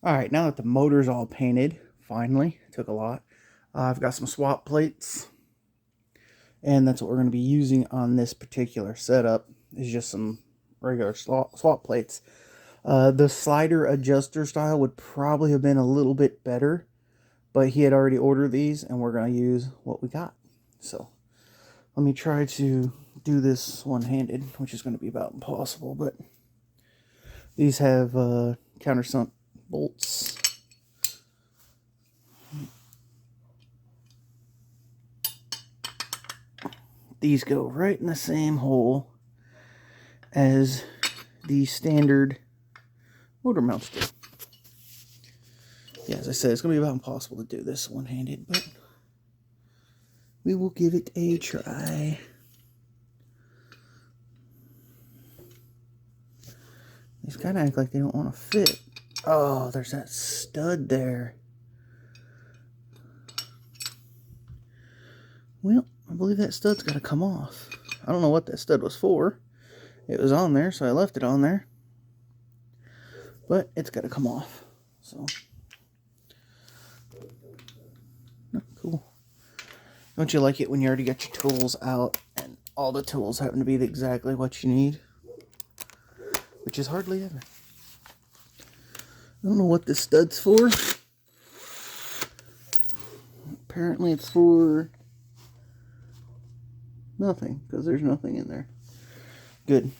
Alright, now that the motor's all painted, finally, it took a lot, I've got some swap plates, and that's what we're going to be using on this particular setup, is just some regular swap plates. The slider adjuster style would probably have been a little bit better, but he had already ordered these, and we're going to use what we got. So, let me try to do this one-handed, which is going to be about impossible, but these have countersunk bolts. These go right in the same hole as the standard motor mounts do. Yeah, as I said, it's going to be about impossible to do this one-handed, but we will give it a try. These kind of act like they don't want to fit. Oh, there's that stud there. Well, I believe that stud's got to come off. I don't know what that stud was for. It was on there, so I left it on there. But it's got to come off. So, oh, cool. Don't you like it when you already got your tools out and all the tools happen to be exactly what you need? Which is hardly ever. I don't know what this stud's for. Apparently it's for nothing, because there's nothing in there. Good.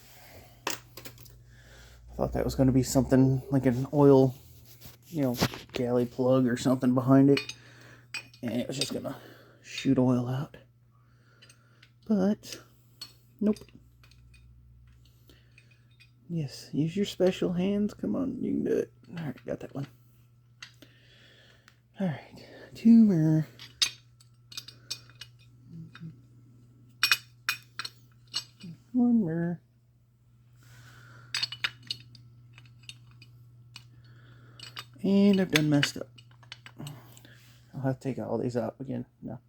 I thought that was going to be something like an oil, galley plug or something behind it. And it was just going to shoot oil out. But, nope. Yes, use your special hands. Come on, you can do it. Alright, got that one. Alright, 2 mirror. One mirror. And I've done messed up. I'll have to take all these out again. No.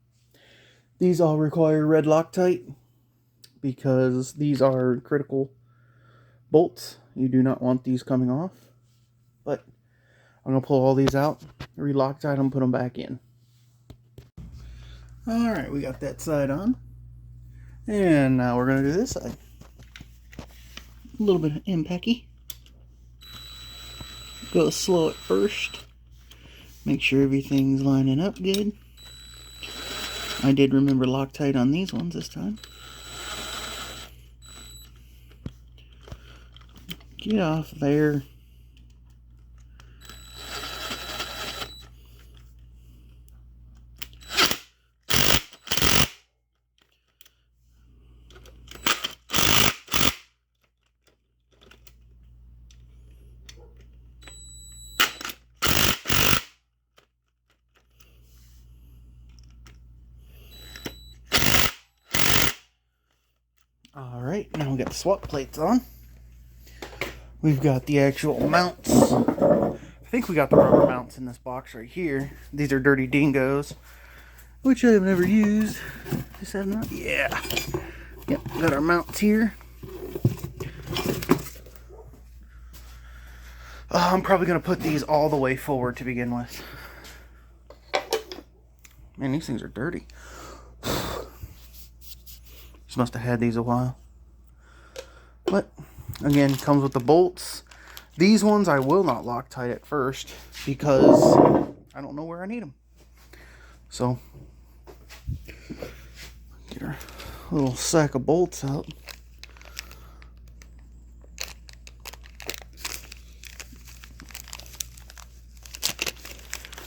These all require red Loctite because these are critical bolts. You do not want these coming off. But I'm going to pull all these out, re-Loctite them, put them back in. Alright, we got that side on. And now we're going to do this side. A little bit of impacky. Go slow at first. Make sure everything's lining up good. I did remember Loctite on these ones this time. Get off there. Alright, now we got the swap plates on. We've got the actual mounts. I think we got the rubber mounts in this box right here. These are Dirty Dingoes, which I have never used. Just have not. Yeah. Yep, got our mounts here. I'm probably going to put these all the way forward to begin with. Man, these things are dirty. Just must have had these a while. But, again, comes with the bolts. These ones I will not Loctite at first because I don't know where I need them. So, get our little sack of bolts out.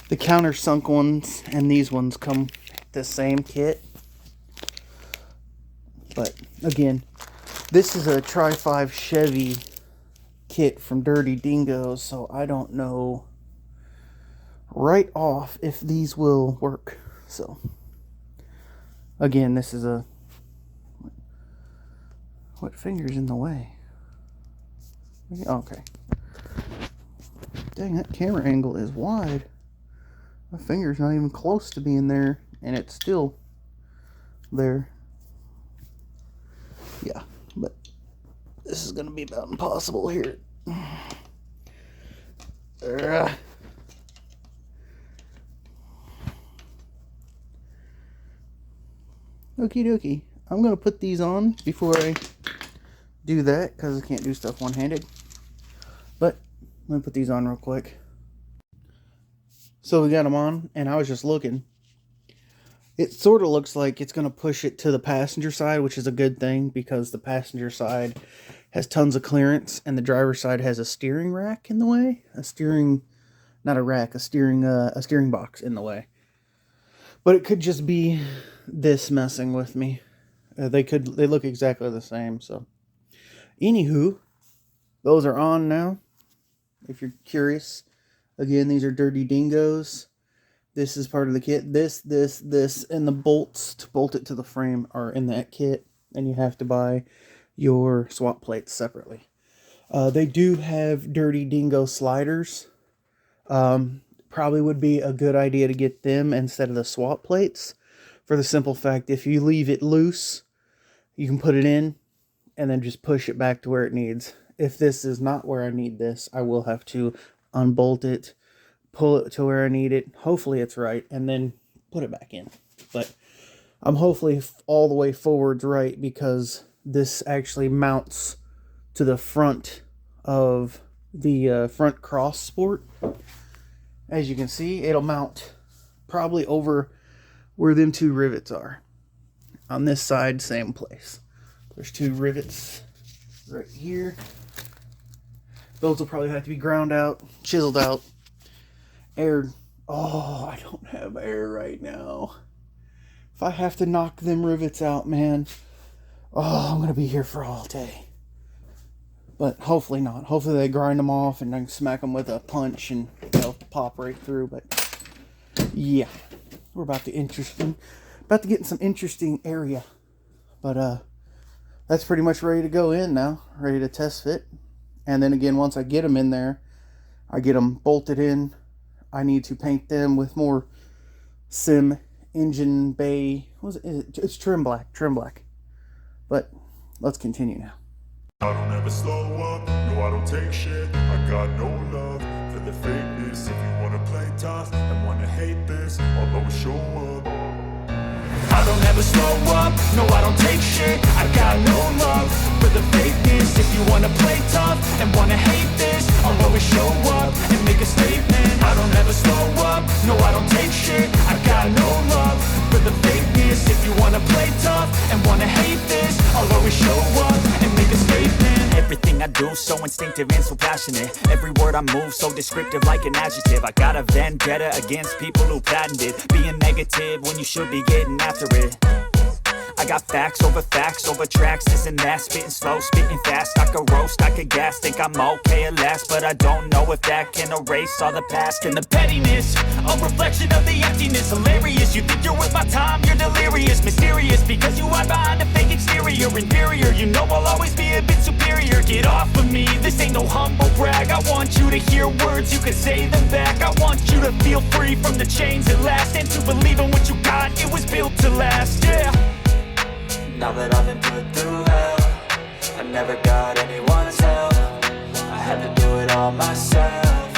The countersunk ones and these ones come the same kit. But, again, this is a Tri-5 Chevy kit from Dirty Dingoes, so I don't know right off if these will work. So, again, this is a... What finger's in the way? Okay. Dang, that camera angle is wide. My finger's not even close to being there, and it's still there. Yeah, but this is going to be about impossible here. Okie dokie. I'm going to put these on before I do that, because I can't do stuff one-handed. But let me put these on real quick. So we got them on, and I was just looking. It sort of looks like it's going to push it to the passenger side, which is a good thing, because the passenger side has tons of clearance, and the driver's side has a steering rack in the way. Not a rack, a steering box in the way. But it could just be this messing with me. They look exactly the same, so. Anywho, those are on now. If you're curious, again, these are Dirty Dingoes. This is part of the kit. This, and the bolts to bolt it to the frame are in that kit, and you have to buy your swap plates separately. They do have Dirty Dingo sliders. Probably would be a good idea to get them instead of the swap plates, for the simple fact, if you leave it loose, you can put it in and then just push it back to where it needs. If this is not where I need this, I will have to unbolt it, pull it to where I need it. Hopefully it's right, and then put it back in. But I'm hopefully all the way forwards right, because this actually mounts to the front of the front cross sport. As you can see, it'll mount probably over where them two rivets are. On this side, same place. There's two rivets right here. Those will probably have to be ground out, chiseled out, aired. Oh, I don't have air right now. If I have to knock them rivets out, man, oh, I'm going to be here for all day. But hopefully not. Hopefully they grind them off and I can smack them with a punch and they'll pop right through. But yeah, we're about to get in some interesting area. But that's pretty much ready to go in now. Ready to test fit. And then again, once I get them in there, I get them bolted in. I need to paint them with more Sim engine bay. What is it? It's trim black. But let's continue now. I don't ever slow up, no I don't take shit. I got no love for the fakeness. If you wanna play tough and wanna hate this, I'll always show up. I don't ever slow up, no I don't take shit. I got no love for the fakeness. If you wanna play tough and wanna hate this, I'll always show up and make a statement. I don't ever slow up, no I don't take shit. I got no love for the fakeness. If you wanna play tough and wanna hate this, I'll always show up and make a statement. Everything I do so instinctive and so passionate. Every word I move so descriptive like an adjective. I got a vendetta against people who patented being negative when you should be getting after it. I got facts over tracks, this and that. Spitting slow, spitting fast, I could roast, I could gas. Think I'm okay at last, but I don't know if that can erase all the past. And the pettiness, a reflection of the emptiness. Hilarious, you think you're worth my time, you're delirious. Mysterious, because you hide behind a fake exterior. Inferior, you know I'll always be a bit superior. Get off of me, this ain't no humble brag. I want you to hear words, you can say them back. I want you to feel free from the chains at last, and to believe in what you got, it was built to last, yeah. Now that I've been put through hell, I never got anyone's help. I had to do it all myself.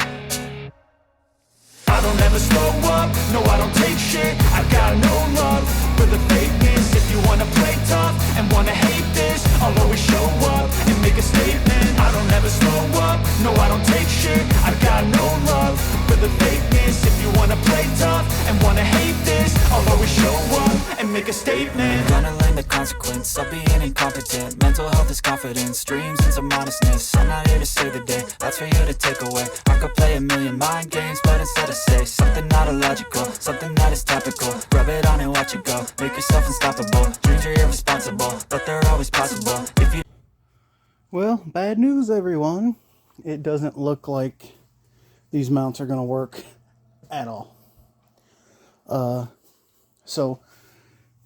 I don't ever slow up, no I don't take shit. I got no love for the fakeness. If you wanna play tough and wanna hate this, I'll always show up and make a statement. I don't ever slow up, no I don't take shit. I got no love for the fakeness. If you wanna play tough and wanna hate this, I'll always show up and make a statement. Gonna learn the consequence of being incompetent. Mental health is confidence, dreams and some honestness. I'm not here to save the day, that's for you to take away. I could play a million mind games, but instead I say something not illogical, something that is topical. Rub it on and watch it go, make yourself unstoppable. Dreams are irresponsible, but they're always possible. If you... Well, bad news everyone. It doesn't look like these mounts are going to work at all. So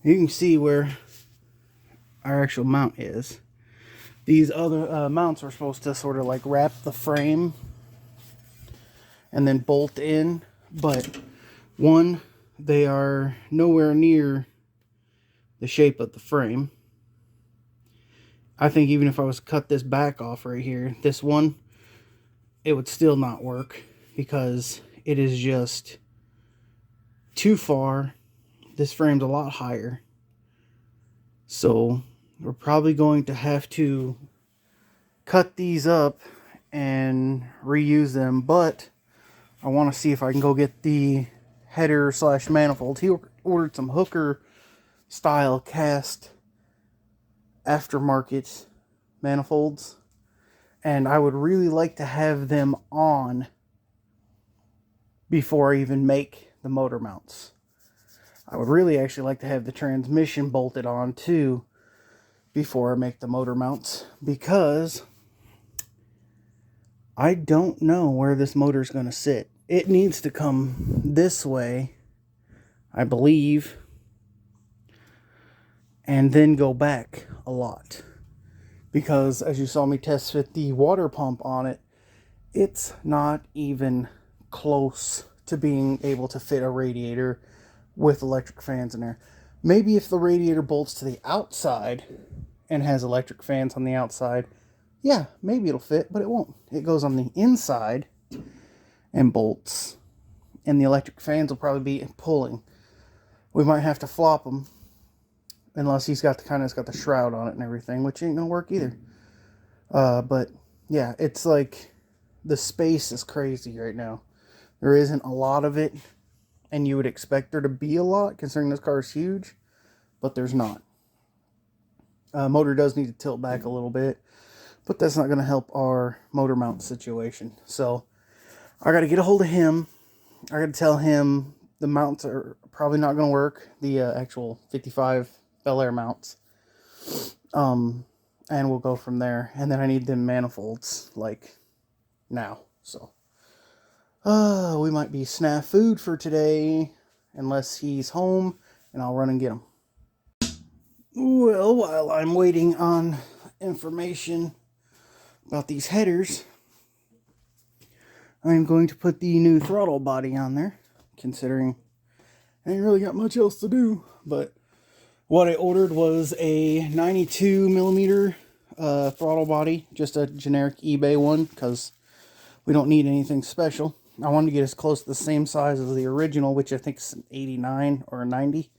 you can see where our actual mount is. These other mounts are supposed to sort of like wrap the frame and then bolt in, but one, they are nowhere near the shape of the frame. I think even if I was to cut this back off right here, this one, it would still not work because it is just too far. This frame's a lot higher So we're probably going to have to cut these up and reuse them, but I want to see if I can go get the header slash manifold. He ordered some hooker style cast aftermarket manifolds, and I would really like to have them on before I even make the motor mounts. I would really actually like to have the transmission bolted on too before I make the motor mounts, because I don't know where this motor is going to sit. It needs to come this way, I believe, and then go back a lot. Because as you saw me test fit the water pump on it, it's not even close to being able to fit a radiator with electric fans in there. Maybe if the radiator bolts to the outside and has electric fans on the outside, yeah, maybe it'll fit, but it won't. It goes on the inside and bolts, and the electric fans will probably be pulling. We might have to flop them, unless he's got the shroud on it and everything, which ain't gonna work either. But yeah, it's like the space is crazy right now. There isn't a lot of it, and you would expect there to be a lot considering this car is huge, but there's not. Motor does need to tilt back a little bit, but that's not going to help our motor mount situation. So I got to get a hold of him. I got to tell him the mounts are probably not going to work, the actual 55 Bel Air mounts. And we'll go from there. And then I need them manifolds like now. So we might be snafu'd for today unless he's home, and I'll run and get him. Well, while I'm waiting on information about these headers, I'm going to put the new throttle body on there, considering I ain't really got much else to do. But what I ordered was a 92 millimeter throttle body, just a generic eBay one, because we don't need anything special. I wanted to get as close to the same size as the original, which I think is an 89 or a 90.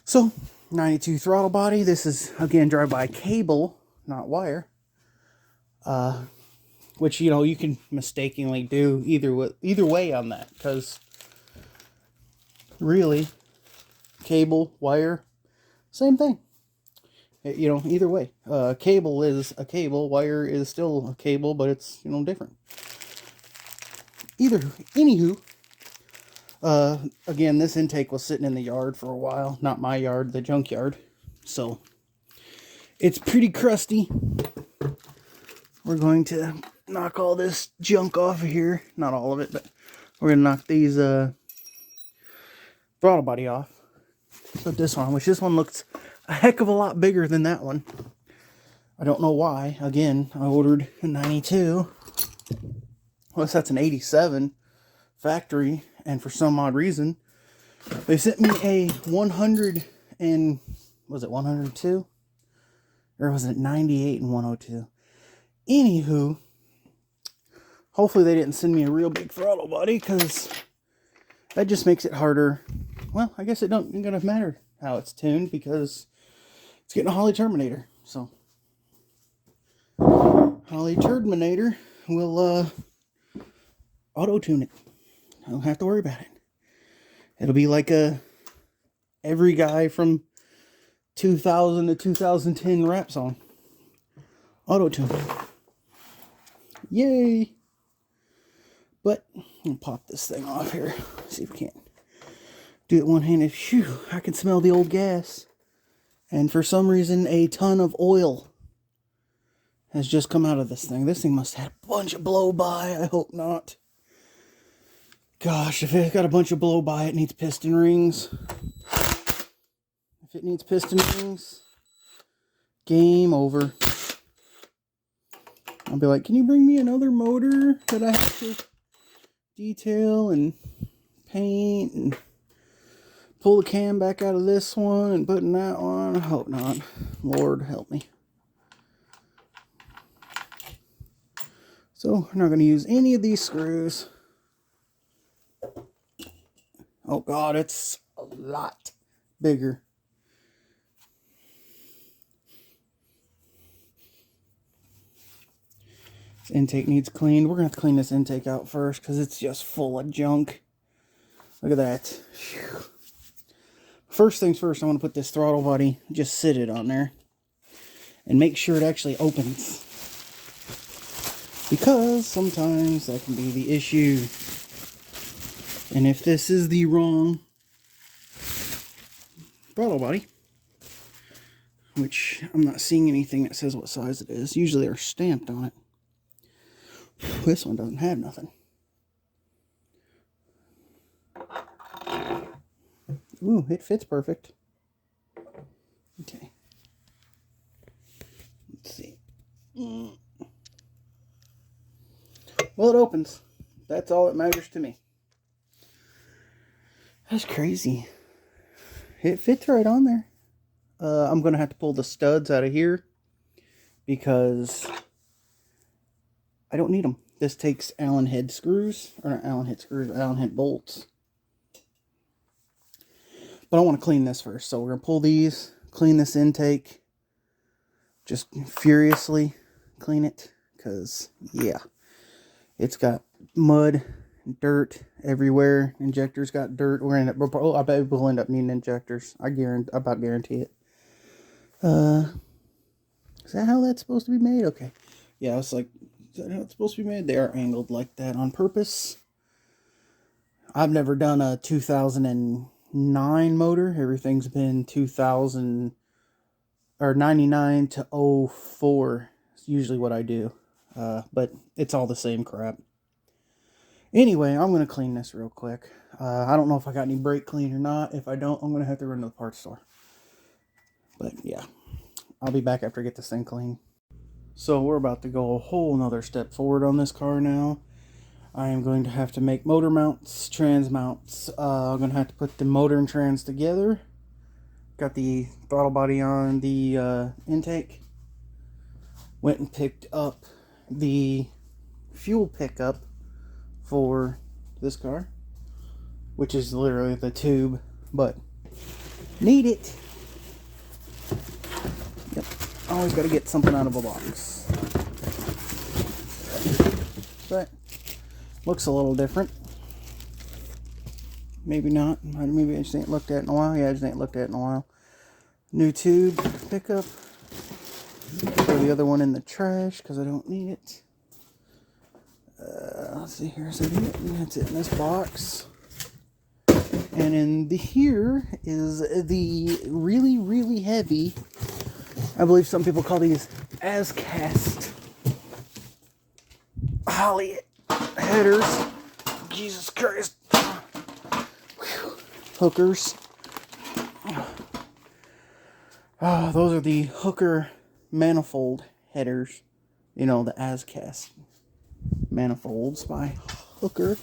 So, 92 throttle body. This is, again, drive-by cable, not wire. Which, you know, you can mistakenly do either way on that, because really, cable, wire, same thing. You know, either way. Cable is a cable, wire is still a cable, but it's, you know, different. Anywho, again, this intake was sitting in the yard for a while. Not my yard, the junkyard. So, it's pretty crusty. We're going to knock all this junk off of here. Not all of it, but we're going to knock these throttle body off. Put this one, which this one looks a heck of a lot bigger than that one. I don't know why. Again, I ordered a 92. Unless that's an 87 factory, and for some odd reason, they sent me a 100 and, was it 102? Or was it 98 and 102? Anywho, hopefully they didn't send me a real big throttle body, because that just makes it harder. Well, I guess it don't gonna matter how it's tuned, because it's getting a Holly Terminator. So, Holly Terminator will auto-tune it. I don't have to worry about it. It'll be like every guy from 2000 to 2010 rap song. Auto-tune. Yay! But I'll pop this thing off here. See if we can't do it one-handed. Phew, I can smell the old gas. And for some reason, a ton of oil has just come out of this thing. This thing must have had a bunch of blow-by. I hope not. Gosh, if it's got a bunch of blow-by, it needs piston rings. If it needs piston rings, game over. I'll be like, can you bring me another motor that I have to detail and paint and pull the cam back out of this one and put in that one? I hope not. Lord help me. So, we're not going to use any of these screws. Oh God, it's a lot bigger. intake needs cleaned. We're going to have to clean this intake out first because it's just full of junk. Look at that. Whew. First things first, I want to put this throttle body, just sit it on there, and make sure it actually opens. Because sometimes that can be the issue. And if this is the wrong throttle body, which I'm not seeing anything that says what size it is. Usually they're stamped on it. This one doesn't have nothing. Ooh, it fits perfect. Okay. Let's see. Well, it opens. That's all that matters to me. That's crazy. It fits right on there. I'm going to have to pull the studs out of here because I don't need them. This takes Allen head screws, or not Allen head screws, Allen head bolts. But I want to clean this first. So we're going to pull these, clean this intake. Just furiously clean it because, yeah, it's got mud, dirt everywhere. Injectors got dirt. We're gonna end up, I bet we'll end up needing injectors. I about guarantee it. Is that how that's supposed to be made? Okay. Yeah, I was like, is that how it's supposed to be made? They are angled like that on purpose. I've never done a 2009 motor. Everything's been 2000 or 99 to 04. It's usually what I do. But it's all the same crap. Anyway, I'm going to clean this real quick. I don't know if I got any brake clean or not. If I don't, I'm going to have to run to the parts store. But yeah, I'll be back after I get this thing clean. So we're about to go a whole nother step forward on this car now. I am going to have to make motor mounts, trans mounts. I'm going to have to put the motor and trans together. Got the throttle body on the intake. Went and picked up the fuel pickup for this car, which is literally the tube, but need it. Yep, always got to get something out of a box. But looks a little different. Maybe not. Maybe I just ain't looked at it in a while. Yeah, I just ain't looked at it in a while. New tube pickup. Throw the other one in the trash because I don't need it. Let's see, here's it. That's it in this box. And in here is the really, really heavy, I believe some people call these as-cast Holly headers. Jesus Christ. Whew. Hookers. Those are the hooker manifold headers. You know, the as-cast manifolds by Hooker.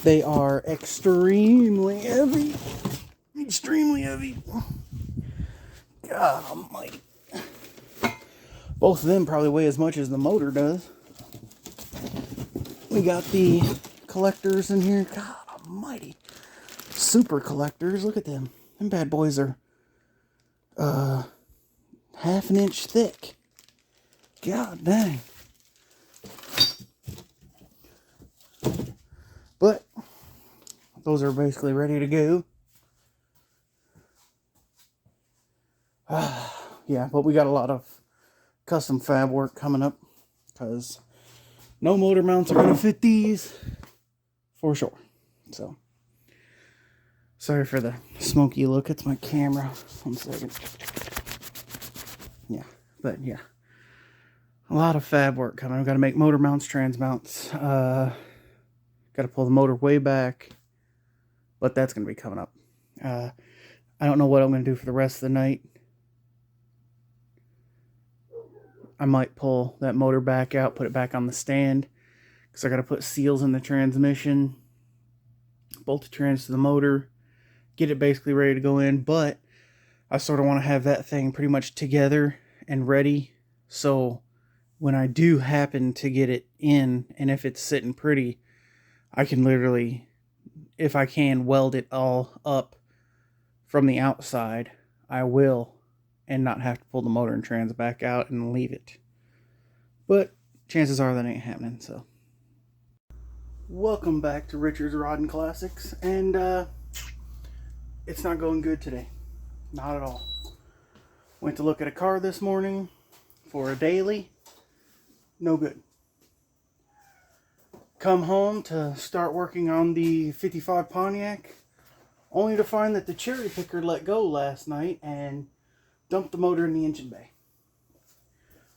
They are extremely heavy. Extremely heavy. God almighty. Both of them probably weigh as much as the motor does. We got the collectors in here. God almighty. Super collectors. Look at them. Them bad boys are half an inch thick. God dang. But those are basically ready to go. Yeah, but we got a lot of custom fab work coming up because no motor mounts are going to fit these for sure. So, sorry for the smoky look. It's my camera. 1 second. Yeah, but yeah. A lot of fab work coming. We've got to make motor mounts, trans mounts. Got to pull the motor way back. But that's going to be coming up. I don't know what I'm going to do for the rest of the night. I might pull that motor back out, put it back on the stand. Because I got to put seals in the transmission. Bolt the trans to the motor. Get it basically ready to go in. But I sort of want to have that thing pretty much together and ready. So when I do happen to get it in, and if it's sitting pretty, I can literally, if I can, weld it all up from the outside. I will, and not have to pull the motor and trans back out and leave it. But chances are that ain't happening. So, welcome back to Richard's Rodding Classics, and it's not going good today. Not at all. Went to look at a car this morning for a daily. No good. Come home to start working on the 55 Pontiac, only to find that the cherry picker let go last night and dumped the motor in the engine bay.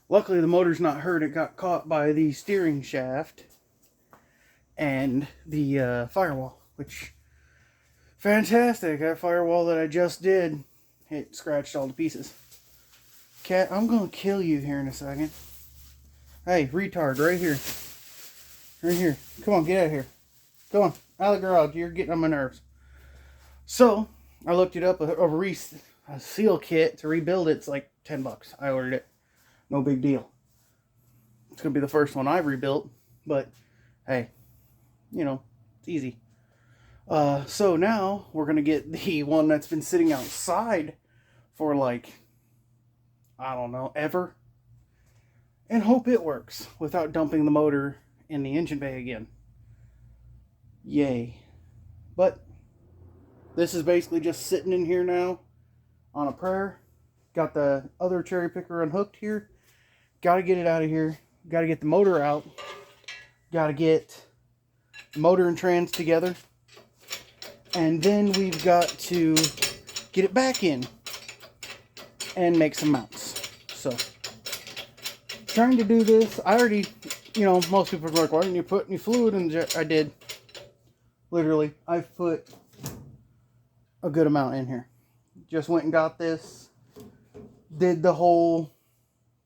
Luckily, the motor's not hurt. It got caught by the steering shaft and the firewall, which, fantastic. That firewall that I just did, it scratched all to pieces. Cat, I'm going to kill you here in a second. Hey, retard, right here. Right here. Come on, get out of here. Come on, out of the garage. You're getting on my nerves. So, I looked it up. A seal kit to rebuild it's like $10. I ordered it. No big deal. It's going to be the first one I've rebuilt. But, hey, you know, it's easy. So now, we're going to get the one that's been sitting outside for like, I don't know, ever. And hope it works without dumping the motor in the engine bay again. Yay. But this is basically just sitting in here now on a prayer. Got the other cherry picker unhooked here. Got to get it out of here. Got to get the motor out. Got to get the motor and trans together. And then we've got to get it back in and make some mounts. So, trying to do this. I already, you know, most people are like, why didn't you put any fluid in the jet? I did. Literally, I've put a good amount in here. Just went and got this. Did the whole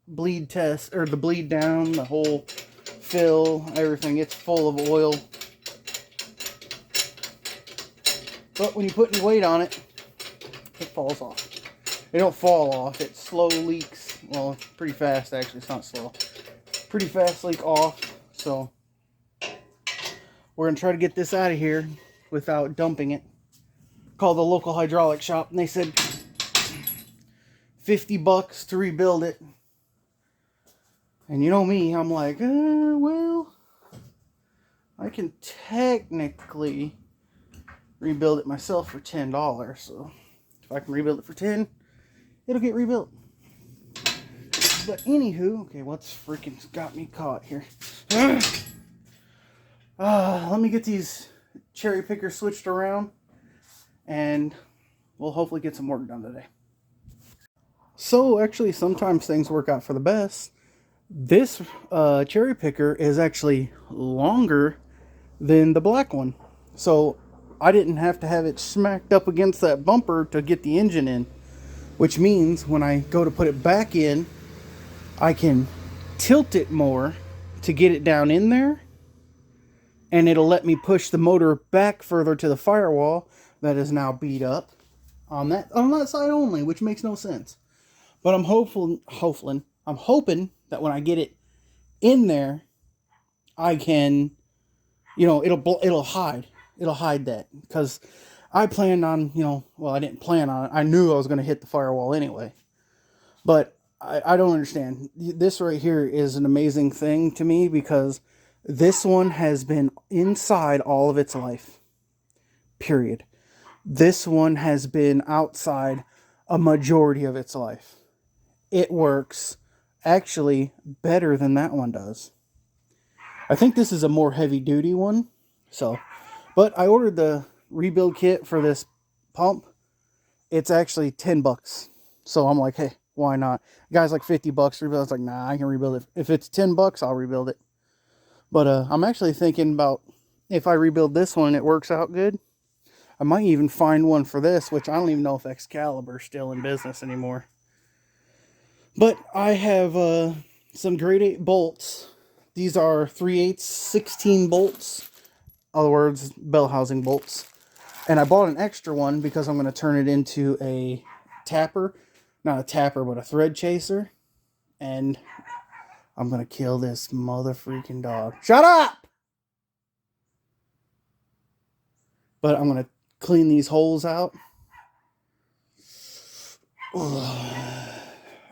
bleed test, or the bleed down, the whole fill, everything. It's full of oil. But when you put any weight on it, it falls off. It don't fall off. It slow leaks. Well, pretty fast actually. It's not slow. Pretty fast leak off. So we're going to try to get this out of here without dumping it. Called the local hydraulic shop and they said $50 to rebuild it. And you know me, I'm like, well, I can technically rebuild it myself for $10. So if I can rebuild it for 10, it'll get rebuilt. But anywho, okay, what's freaking got me caught here? Let me get these cherry pickers switched around, and we'll hopefully get some work done today. So actually, sometimes things work out for the best. This cherry picker is actually longer than the black one, so I didn't have to have it smacked up against that bumper to get the engine in, which means when I go to put it back in, I can tilt it more to get it down in there, and it'll let me push the motor back further to the firewall that is now beat up on that side only, which makes no sense. But I'm hoping that when I get it in there, I can, you know, it'll hide that, because I planned on, you know, well, I didn't plan on it. I knew I was going to hit the firewall anyway. But I don't understand. This right here is an amazing thing to me, because this one has been inside all of its life. Period. This one has been outside a majority of its life. It works actually better than that one does. I think this is a more heavy duty one. So, but I ordered the rebuild kit for this pump. It's actually $10. So I'm like, hey, why not? The guy's like $50 to rebuild. I was like, nah, I can rebuild it. If it's $10, I'll rebuild it. But I'm actually thinking about, if I rebuild this one and it works out good, I might even find one for this, which I don't even know if Excalibur's still in business anymore. But I have some grade 8 bolts. These are 3/8 16 bolts. In other words, bell housing bolts. And I bought an extra one because I'm going to turn it into a tapper. Not a tapper, but a thread chaser. And I'm going to kill this mother freaking dog. Shut up! But I'm going to clean these holes out. I'm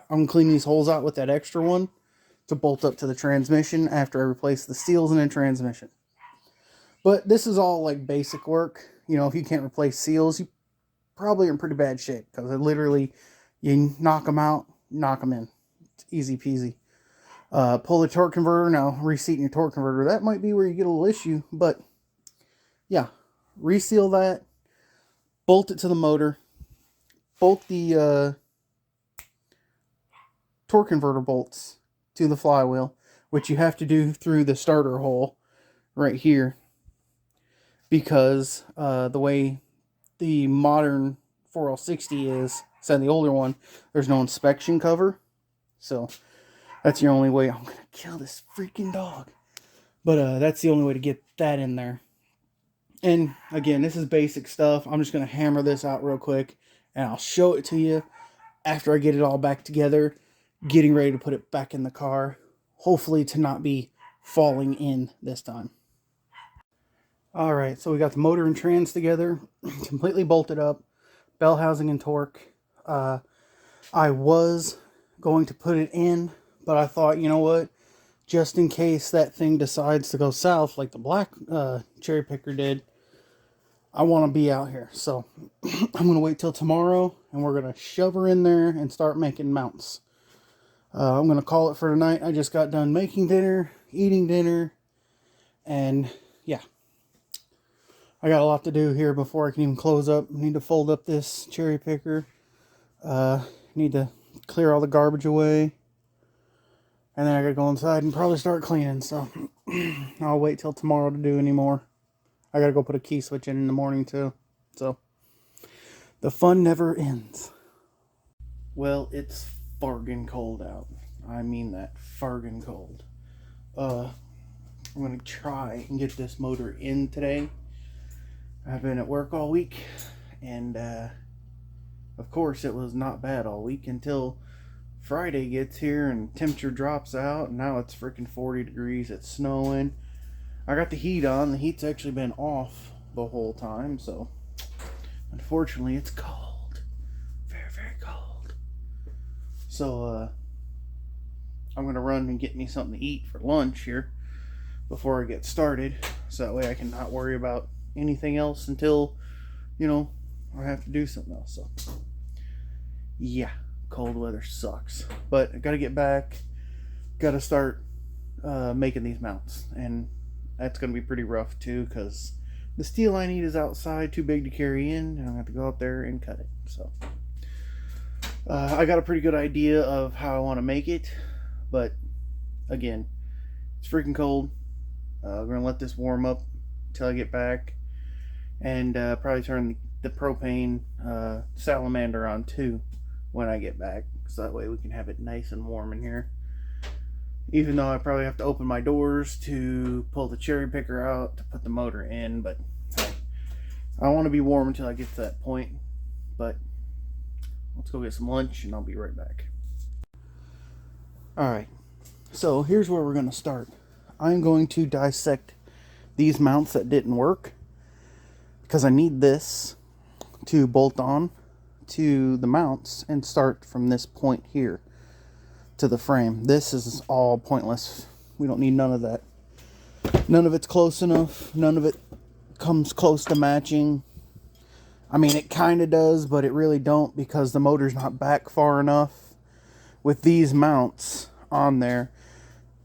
going to clean these holes out with that extra one to bolt up to the transmission after I replace the seals in the transmission. But this is all like basic work. You know, if you can't replace seals, you probably are in pretty bad shape, because it literally, you knock them out, knock them in. It's easy peasy. Pull the torque converter. Now, reseating your torque converter, that might be where you get a little issue, but yeah, reseal that, bolt it to the motor, bolt the torque converter bolts to the flywheel, which you have to do through the starter hole right here, because the way the modern 4L60 is, instead of the older one, there's no inspection cover. So that's your only way. I'm gonna kill this freaking dog. But that's the only way to get that in there. And again, this is basic stuff. I'm just gonna hammer this out real quick, and I'll show it to you after I get it all back together, getting ready to put it back in the car, hopefully to not be falling in this time. Alright, so we got the motor and trans together, completely bolted up, bell housing and torque. I was going to put it in, but I thought, you know what, just in case that thing decides to go south like the black cherry picker did, I want to be out here. So I'm going to wait till tomorrow, and we're going to shove her in there and start making mounts. I'm going to call it for tonight. I just got done making dinner, eating dinner, and yeah. I got a lot to do here before I can even close up. I need to fold up this cherry picker. Need to clear all the garbage away. And then I gotta go inside and probably start cleaning. So I'll wait till tomorrow to do any more. I gotta go put a key switch in the morning too. So the fun never ends. Well, it's fargin' cold out. I mean that, fargin' cold. I'm gonna try and get this motor in today. I've been at work all week, and of course it was not bad all week until Friday gets here and temperature drops out, and now it's freaking 40 degrees, it's snowing. I got the heat on. The heat's actually been off the whole time, so unfortunately it's cold. Very, very cold. So I'm gonna run and get me something to eat for lunch here before I get started, so that way I can not worry about anything else until, you know, I have to do something else. So yeah, cold weather sucks, but I gotta get back, gotta start making these mounts, and that's gonna be pretty rough too, because the steel I need is outside, too big to carry in, and I'm gonna have to go out there and cut it. So I got a pretty good idea of how I want to make it, but again, it's freaking cold. We're gonna let this warm up until I get back, and probably turn the propane salamander on too when I get back, so that way we can have it nice and warm in here. Even though I probably have to open my doors to pull the cherry picker out to put the motor in, but hey, I want to be warm until I get to that point. But let's go get some lunch and I'll be right back. Alright, so here's where we're going to start. I'm going to dissect these mounts that didn't work, because I need this to bolt on to the mounts and start from this point here to the frame. This is all pointless. We don't need none of that. None of it's close enough. None of it comes close to matching. I mean, it kind of does, but it really don't, because the motor's not back far enough with these mounts on there.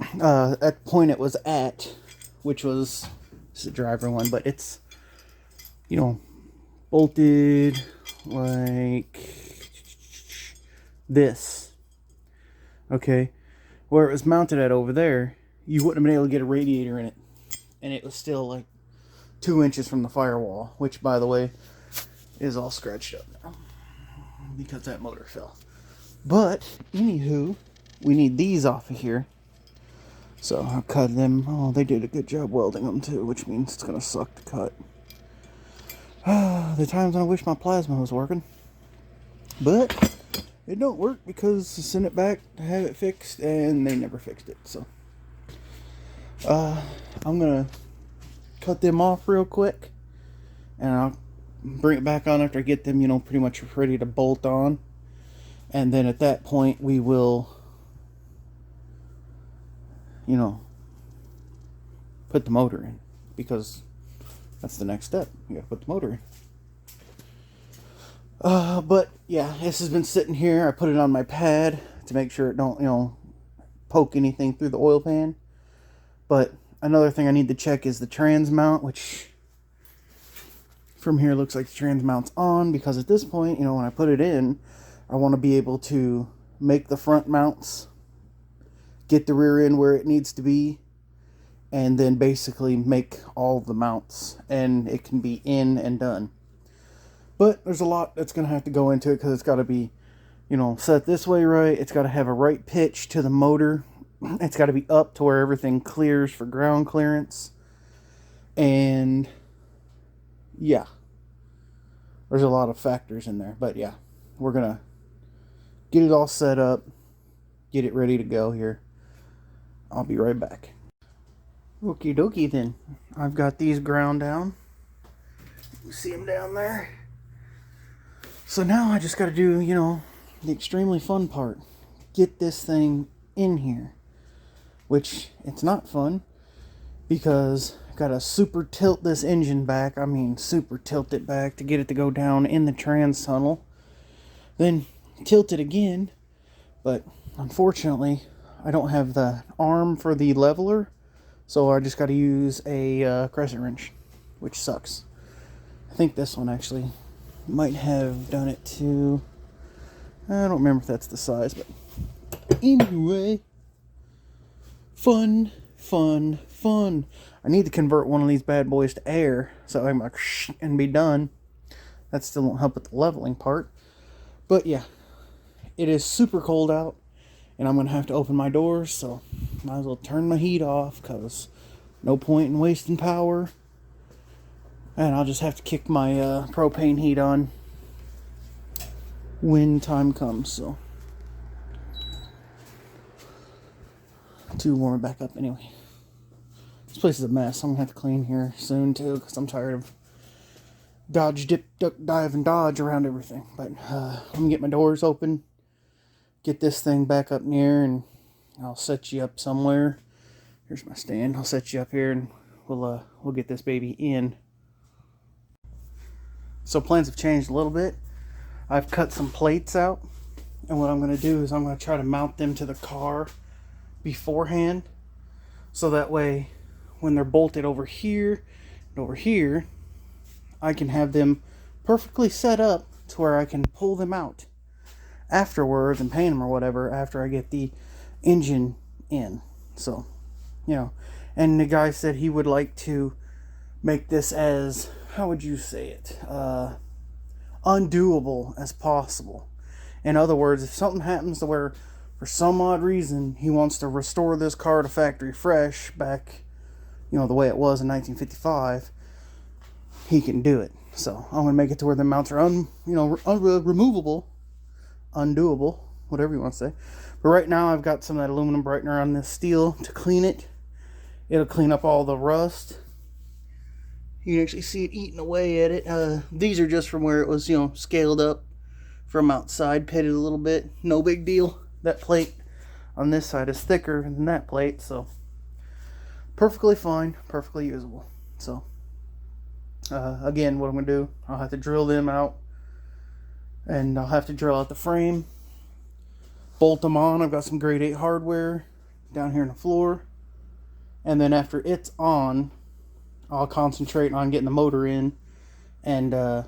At the point it was at, which was, this is a driver one, but it's, you know, bolted like this. Okay, where it was mounted at over there, you wouldn't have been able to get a radiator in it, and it was still like 2 inches from the firewall, which, by the way, is all scratched up now because that motor fell. But anywho, we need these off of here, so I'll cut them. Oh, they did a good job welding them too, which means it's gonna suck to cut. The times I wish my plasma was working, but it don't work because I sent it back to have it fixed and they never fixed it. So I'm gonna cut them off real quick, and I'll bring it back on after I get them, you know, pretty much ready to bolt on. And then at that point we will you know, put the motor in, because that's the next step. You gotta put the motor in. But yeah, this has been sitting here. I put it on my pad to make sure it don't, you know, poke anything through the oil pan. But another thing I need to check is the trans mount, which from here looks like the trans mount's on, because at this point, you know, when I put it in, I want to be able to make the front mounts, get the rear end where it needs to be, and then basically make all the mounts, and it can be in and done. But there's a lot that's going to have to go into it, because it's got to be, you know, set this way right. It's got to have a right pitch to the motor. It's got to be up to where everything clears for ground clearance. And yeah, there's a lot of factors in there. But yeah, we're going to get it all set up, get it ready to go here. I'll be right back. Okie dokie then. I've got these ground down. You see them down there? So now I just got to do, you know, the extremely fun part. Get this thing in here. Which, it's not fun, because I got to super tilt this engine back. I mean, super tilt it back to get it to go down in the trans tunnel. Then tilt it again. But unfortunately, I don't have the arm for the leveler. So I just got to use a crescent wrench, which sucks. I think this one actually might have done it too. I don't remember if that's the size, but anyway, fun. I need to convert one of these bad boys to air, so I'm like, and be done. That still won't help with the leveling part. But yeah, it is super cold out, and I'm going to have to open my doors, so might as well turn my heat off, because no point in wasting power. And I'll just have to kick my propane heat on when time comes, so. To warm it back up anyway. This place is a mess. I'm going to have to clean here soon too, because I'm tired of dodge, dip, duck, dive, and dodge around everything. But I'm going to get my doors open, get this thing back up near, and I'll set you up somewhere. Here's my stand. I'll set you up here, and we'll get this baby in. So plans have changed a little bit. I've cut some plates out, and what I'm going to do is I'm going to try to mount them to the car beforehand, so that way when they're bolted over here and over here, I can have them perfectly set up to where I can pull them out afterwards and paint them or whatever after I get the engine in. So, you know, and the guy said he would like to make this as, how would you say it, undoable as possible. In other words, if something happens to where for some odd reason he wants to restore this car to factory fresh back, you know, the way it was in 1955, he can do it. So I'm going to make it to where the mounts are removable, undoable, whatever you want to say. But right now I've got some of that aluminum brightener on this steel to clean it. It'll clean up all the rust. You can actually see it eating away at it. These are just from where it was, you know, scaled up from outside, pitted a little bit. No big deal. That plate on this side is thicker than that plate, so perfectly fine, perfectly usable. So again, what I'm going to do, I'll have to drill them out, and I'll have to drill out the frame, bolt them on. I've got some grade 8 hardware down here on the floor, and then after it's on, I'll concentrate on getting the motor in and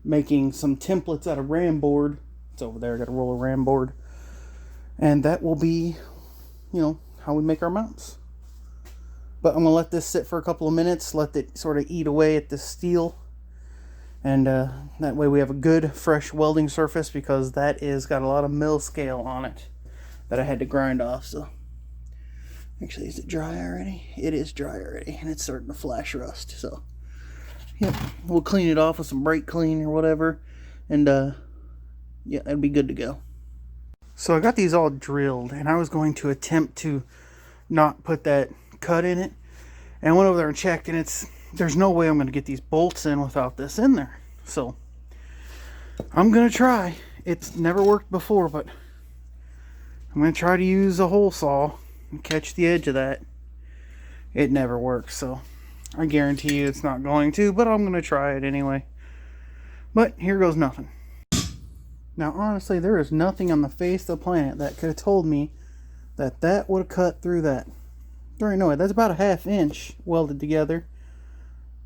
making some templates out of ram board. It's over there. I got a roll of ram board, and that will be, you know, how we make our mounts. But I'm gonna let this sit for a couple of minutes, let it sort of eat away at the steel, and that way we have a good fresh welding surface, because that is got a lot of mill scale on it that I had to grind off. So actually, is it dry already? It is dry already, and it's starting to flash rust. So yep, we'll clean it off with some brake clean or whatever, and yeah, it'll be good to go. So I got these all drilled, and I was going to attempt to not put that cut in it, and I went over there and checked, and there's no way I'm going to get these bolts in without this in there. So I'm going to try. It's never worked before, but I'm going to try to use a hole saw catch the edge of that. It never works, so I guarantee you it's not going to, but I'm going to try it anyway. But here goes nothing. Now, honestly, there is nothing on the face of the planet that could have told me that that would have cut through that. There ain't no way. That's about a 1/2 inch welded together.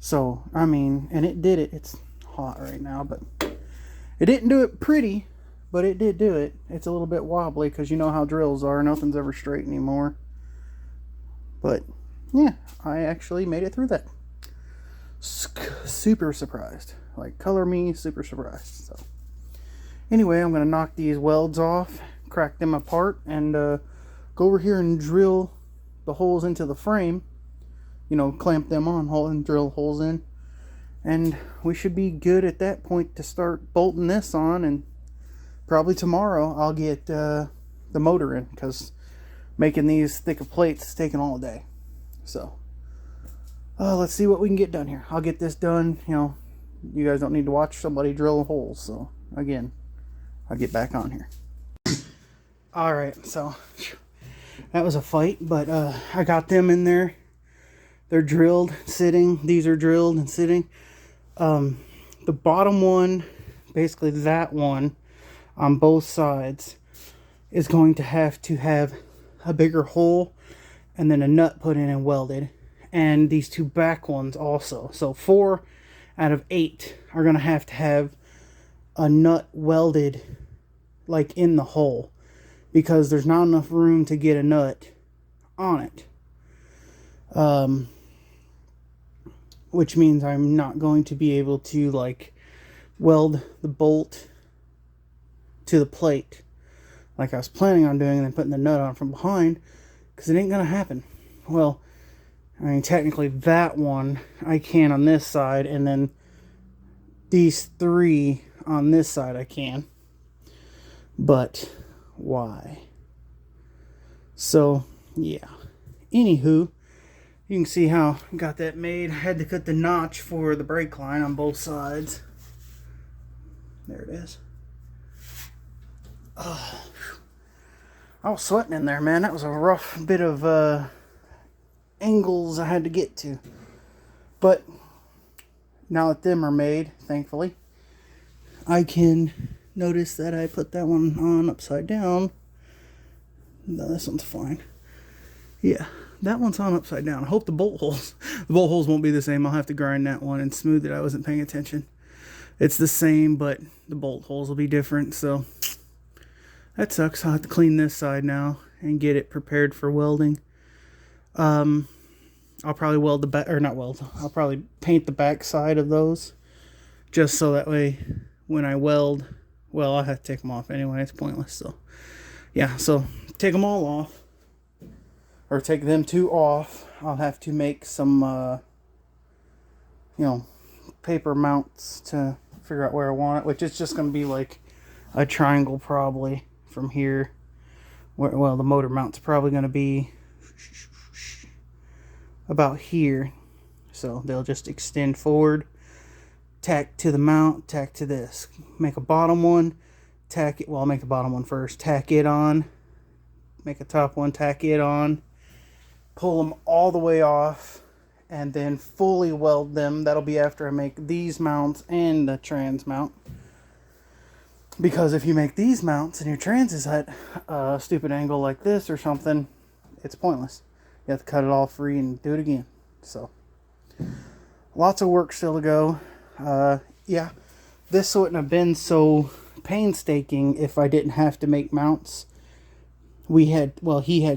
So, I mean, and it did it. It's hot right now, but it didn't do it pretty, but it did do it. It's a little bit wobbly because you know how drills are. Nothing's ever straight anymore. But, yeah, I actually made it through that. Super surprised. Like, color me super surprised. So, anyway, I'm going to knock these welds off, crack them apart, and go over here and drill the holes into the frame. You know, clamp them on, and drill holes in. And we should be good at that point to start bolting this on. And probably tomorrow I'll get the motor in, because making these thick of plates is taking all day. So, let's see what we can get done here. I'll get this done. You know, you guys don't need to watch somebody drill holes. So, again, I'll get back on here. Alright, so that was a fight, but I got them in there. They're drilled, sitting. These are drilled and sitting. The bottom one, basically that one, on both sides, is going to have a bigger hole and then a nut put in and welded. And these two back ones also. So 4 out of 8 are going to have a nut welded like in the hole, because there's not enough room to get a nut on it. Which means I'm not going to be able to like weld the bolt to the plate like I was planning on doing, and then putting the nut on from behind, because it ain't gonna happen. Well, I mean, technically that one I can on this side, and then these 3 on this side I can. But why? So, yeah. Anywho, you can see how I got that made. I had to cut the notch for the brake line on both sides. There it is. I was sweating in there, man. That was a rough bit of angles I had to get to. But now that them are made, thankfully, I can notice that I put that one on upside down. No, this one's fine. Yeah, that one's on upside down. I hope the bolt holes won't be the same. I'll have to grind that one and smooth it. I wasn't paying attention. It's the same, but the bolt holes will be different, so that sucks. I'll have to clean this side now and get it prepared for welding. I'll probably weld the back, or not weld. I'll probably paint the back side of those, just so that way when I weld, well, I'll have to take them off anyway. It's pointless. So, yeah. So take them all off, or take them 2 off. I'll have to make some, paper mounts to figure out where I want it, which is just going to be like a triangle probably from here. Well, the motor mount's probably going to be about here. So they'll just extend forward, tack to the mount, tack to this. Make a bottom one, tack it. Well, I'll make the bottom one first. Tack it on. Make a top one, tack it on. Pull them all the way off, and then fully weld them. That'll be after I make these mounts and the trans mount. Because if you make these mounts and your trans is at a stupid angle like this or something, it's pointless. You have to cut it all free and do it again. So, lots of work still to go. Yeah, this wouldn't have been so painstaking if I didn't have to make mounts. He had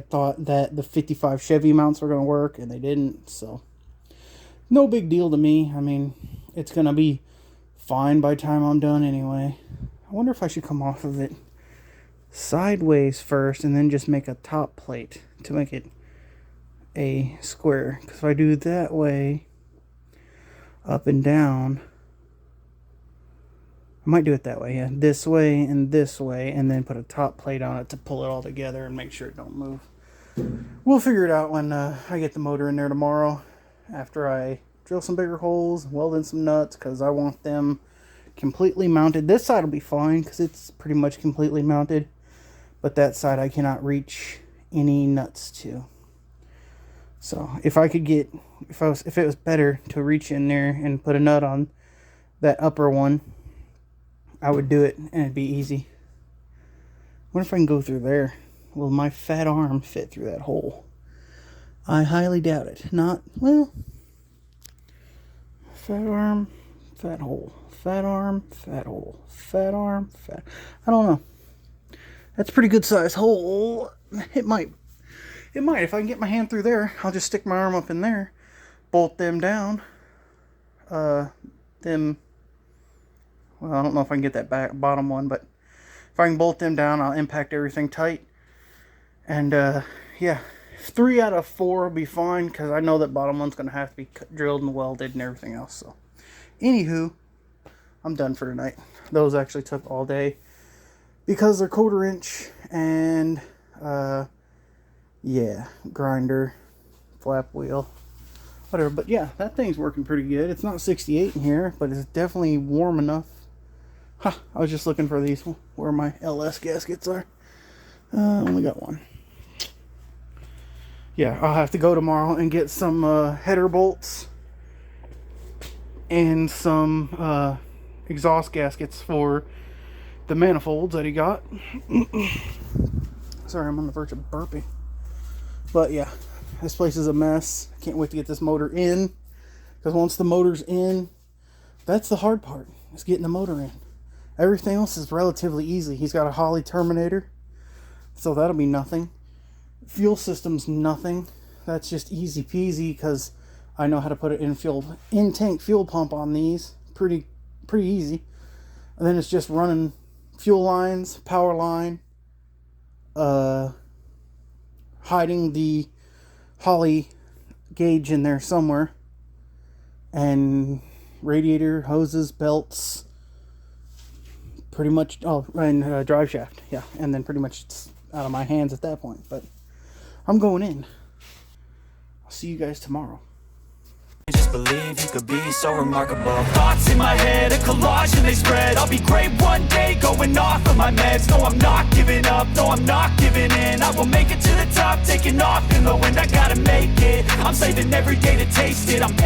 thought that the 55 Chevy mounts were going to work, and they didn't. So, no big deal to me. I mean, it's going to be fine by the time I'm done anyway. I wonder if I should come off of it sideways first and then just make a top plate to make it a square. Because if I do that way, up and down, I might do it that way, yeah. This way, and then put a top plate on it to pull it all together and make sure it don't move. We'll figure it out when I get the motor in there tomorrow, after I drill some bigger holes, weld in some nuts, because I want them completely mounted. This side will be fine because it's pretty much completely mounted, but that side I cannot reach any nuts to. So if I could get, if it was better to reach in there and put a nut on that upper one, I would do it and it'd be easy. What if I can go through there? Will my fat arm fit through that hole? I highly doubt it. Not, well, fat arm, fat hole, fat arm, fat hole, fat arm, fat, I don't know. That's a pretty good size hole. It might. If I can get my hand through there, I'll just stick my arm up in there, bolt them down. Well, I don't know if I can get that bottom one, but if I can bolt them down, I'll impact everything tight. And yeah, 3 out of 4 will be fine, because I know that bottom one's going to have to be drilled and welded and everything else. So, anywho, I'm done for tonight. Those actually took all day, because they're 1/4 inch and yeah, grinder, flap wheel, whatever. But yeah, that thing's working pretty good. It's not 68 in here, but it's definitely warm enough. I was just looking for these, where my LS gaskets are. Only got one. Yeah, I'll have to go tomorrow and get some header bolts and some exhaust gaskets for the manifolds that he got. Sorry, I'm on the verge of burping. But yeah, this place is a mess. I can't wait to get this motor in, because once the motor's in, that's the hard part, is getting the motor in. Everything else is relatively easy. He's got a Holley Terminator, so that'll be nothing. Fuel system's nothing. That's just easy peasy, because I know how to put an in-tank fuel pump on these. Pretty easy. And then it's just running fuel lines, power line, hiding the Holley gauge in there somewhere, and radiator, hoses, belts, pretty much, and drive shaft, yeah, and then pretty much it's out of my hands at that point. But I'm going in. I'll see you guys tomorrow. Just believe you could be so remarkable. Thoughts in my head, a collage and they spread. I'll be great one day, going off of my meds. No, I'm not giving up, no, I'm not giving in. I will make it to the top, taking off in the wind. I gotta make it, I'm saving every day to taste it. I'm